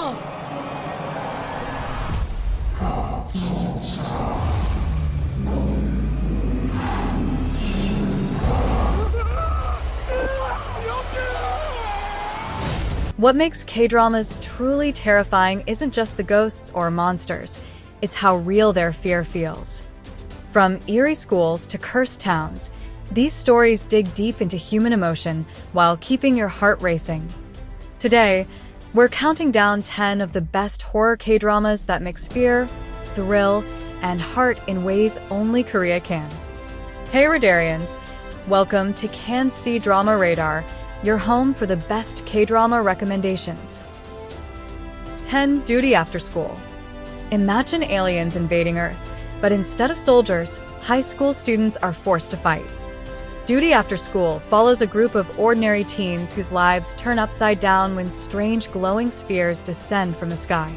kdrama. What makes K-dramas truly terrifying isn't just the ghosts or monsters, it's how real their fear feels. From eerie schools to cursed towns, these stories dig deep into human emotion while keeping your heart racing. Today, we're counting down 10 of the best horror K-dramas that mix fear, thrill, and heart in ways only Korea can. Hey Radarians, welcome to Can See Drama Radar, your home for the best K-drama recommendations. 10. Duty After School. Imagine aliens invading Earth, but instead of soldiers, high school students are forced to fight. Duty After School follows a group of ordinary teens whose lives turn upside down when strange glowing spheres descend from the sky.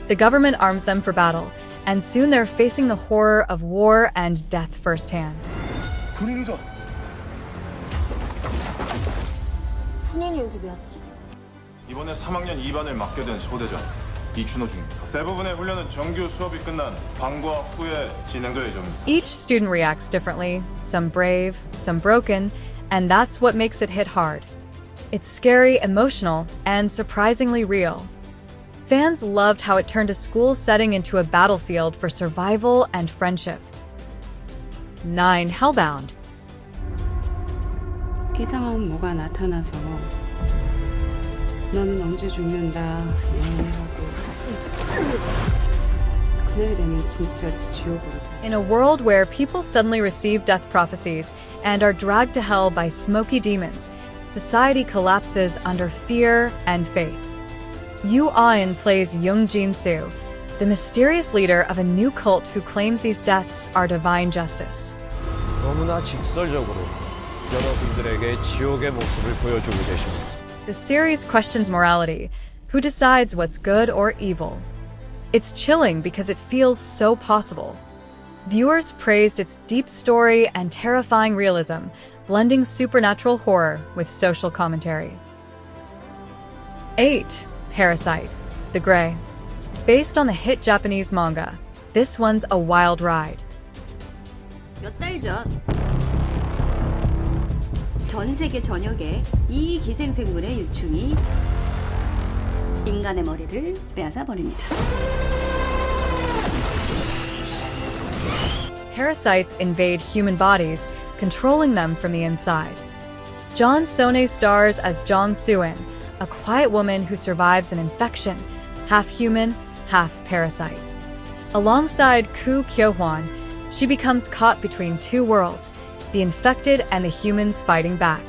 The government arms them for battle, and soon they're facing the horror of war and death firsthand. 훈인이 여기 왜 왔지? 이번에 3학년 2반을 맡게 된 소대장 이춘호 중입니다. 대부분의 훈련은 정규 수업이 끝난 방과 후에 진행될 예정입니다. Each student reacts differently, some brave, some broken, and that's what makes it hit hard. It's scary, emotional, and surprisingly real. Fans loved how it turned a school setting into a battlefield for survival and friendship. 9. Hellbound. 이상한 뭐가 나타나서 너는 언제 죽는다 하고 그날이 되면 진짜 지옥으로 돼. In a world where people suddenly receive death prophecies and are dragged to hell by smoky demons, society collapses under fear and faith. Yoo Ah-in plays Young Jin-soo, the mysterious leader of a new cult who claims these deaths are divine justice. 너무나 직설적으로 여러분들에게 지옥의 모습을 보여주고 계십니다. The series questions morality. Who decides what's good or evil? It's chilling because it feels so possible. Viewers praised its deep story and terrifying realism, blending supernatural horror with social commentary. 8. Parasyte, The Grey. Based on the hit Japanese manga, this one's a wild ride. 몇 달 전 세계 전역에 이 기생생물의 유충이 인간의 머리를 빼앗아 버립니다. Parasites invade human bodies, controlling them from the inside. John Sone stars as Gyeongseong, a quiet woman who survives an infection, half human, half parasite. Alongside Koo Kyo-hwan, she becomes caught between two worlds, the infected and the humans fighting back.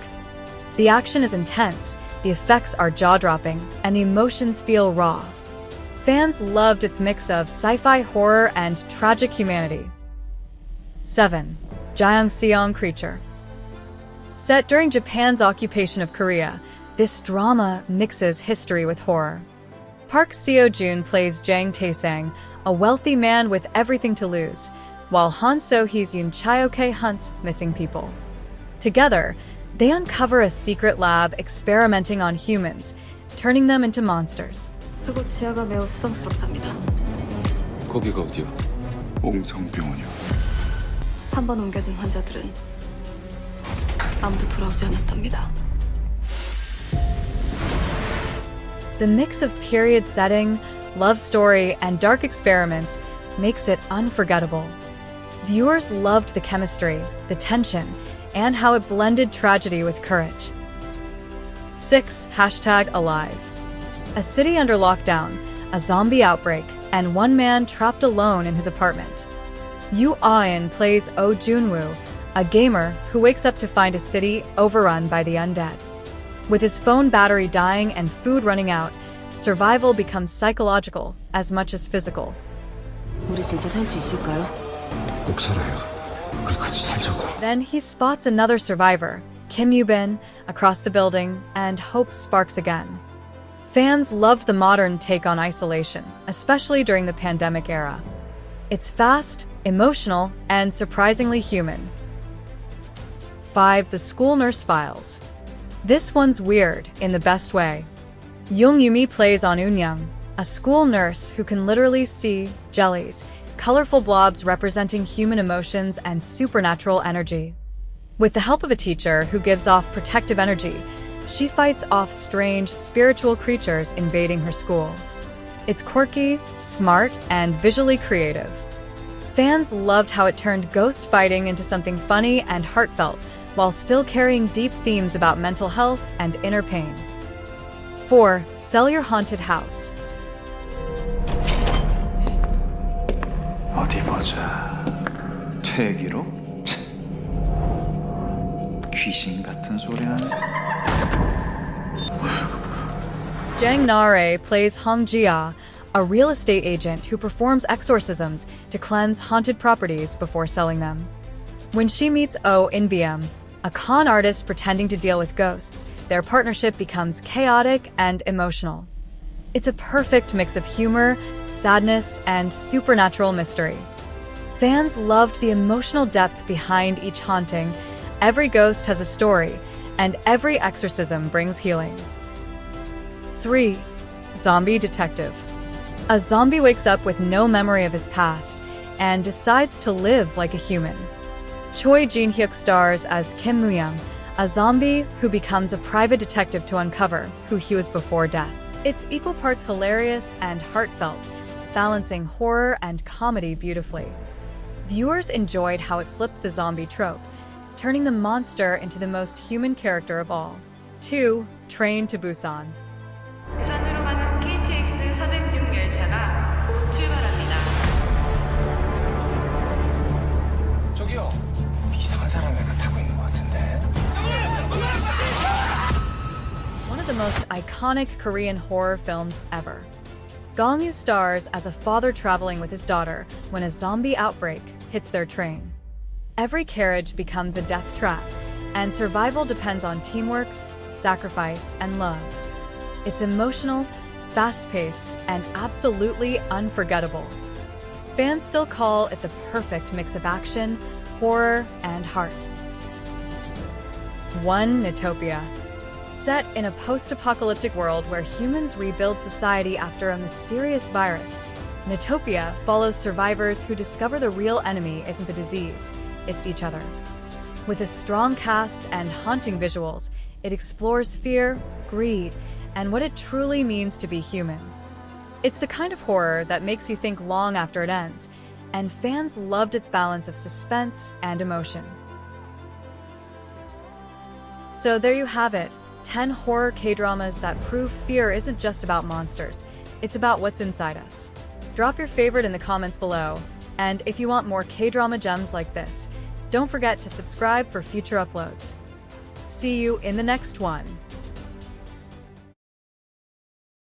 The action is intense, the effects are jaw-dropping, and the emotions feel raw. Fans loved its mix of sci-fi horror and tragic humanity. 7. Gyeongseong Creature. Set during Japan's occupation of Korea, this drama mixes history with horror. Park Seo-joon plays Jang Tae-sang, a wealthy man with everything to lose, while Han So-hee's Yoon Chae-ok hunts missing people. Together, they uncover a secret lab experimenting on humans, turning them into monsters. 그곳 지하가 매우 수상스럽답니다. 거기가 어디야? 옹성병원이요. 한 번 옮겨진 환자들은 아무도 돌아오지 않았답니다. The mix of period setting, love story, and dark experiments makes it unforgettable. Viewers loved the chemistry, the tension, and how it blended tragedy with courage. 6. #Alive. A city under lockdown, a zombie outbreak, and one man trapped alone in his apartment. Yoo Ah-in plays Oh Junwoo, a gamer who wakes up to find a city overrun by the undead. With his phone battery dying and food running out, survival becomes psychological as much as physical. 우리 진짜 살 수 있을까요? 꼭 살아요. 우리 같이 살자고. Then he spots another survivor, Kim Yoo-bin, across the building, and hope sparks again. Fans loved the modern take on isolation, especially during the pandemic era. It's fast, emotional, and surprisingly human. 5. The School Nurse Files. This one's weird, in the best way. Young Yumi plays On Eun-young, a school nurse who can literally see jellies, colorful blobs representing human emotions and supernatural energy. With the help of a teacher who gives off protective energy, she fights off strange spiritual creatures invading her school. It's quirky, smart, and visually creative. Fans loved how it turned ghost fighting into something funny and heartfelt, while still carrying deep themes about mental health and inner pain. 4. Sell Your Haunted House. 어디 보자. 퇴기로? 귀신 같은 소리 하네. Jang Na-rae plays Hong Jia, a real estate agent who performs exorcisms to cleanse haunted properties before selling them. When she meets Oh In-byum, a con artist pretending to deal with ghosts, their partnership becomes chaotic and emotional. It's a perfect mix of humor, sadness, and supernatural mystery. Fans loved the emotional depth behind each haunting. Every ghost has a story, and every exorcism brings healing. 3. Zombie Detective. A zombie wakes up with no memory of his past and decides to live like a human. Choi Jin-hyuk stars as Kim Moo-young, a zombie who becomes a private detective to uncover who he was before death. It's equal parts hilarious and heartfelt, balancing horror and comedy beautifully. Viewers enjoyed how it flipped the zombie trope, turning the monster into the most human character of all. 2. Train to Busan. 부산으로 가는 KTX 406 열차가 곧 출발합니다. 저기요. 이상한 사람 애가 타고 있는 것 같은데. One of the most iconic Korean horror films ever. Gong Yoo stars as a father traveling with his daughter when a zombie outbreak hits their train. Every carriage becomes a death trap, and survival depends on teamwork, sacrifice, and love. It's emotional, fast-paced, and absolutely unforgettable. Fans still call it the perfect mix of action, horror, and heart. 1. Neutopia. Set in a post-apocalyptic world where humans rebuild society after a mysterious virus, Neutopia follows survivors who discover the real enemy isn't the disease, it's each other. With a strong cast and haunting visuals, it explores fear, greed, and what it truly means to be human. It's the kind of horror that makes you think long after it ends, and fans loved its balance of suspense and emotion. So there you have it, 10 horror K-dramas that prove fear isn't just about monsters, it's about what's inside us. Drop your favorite in the comments below, and if you want more K-drama gems like this, don't forget to subscribe for future uploads. See you in the next one.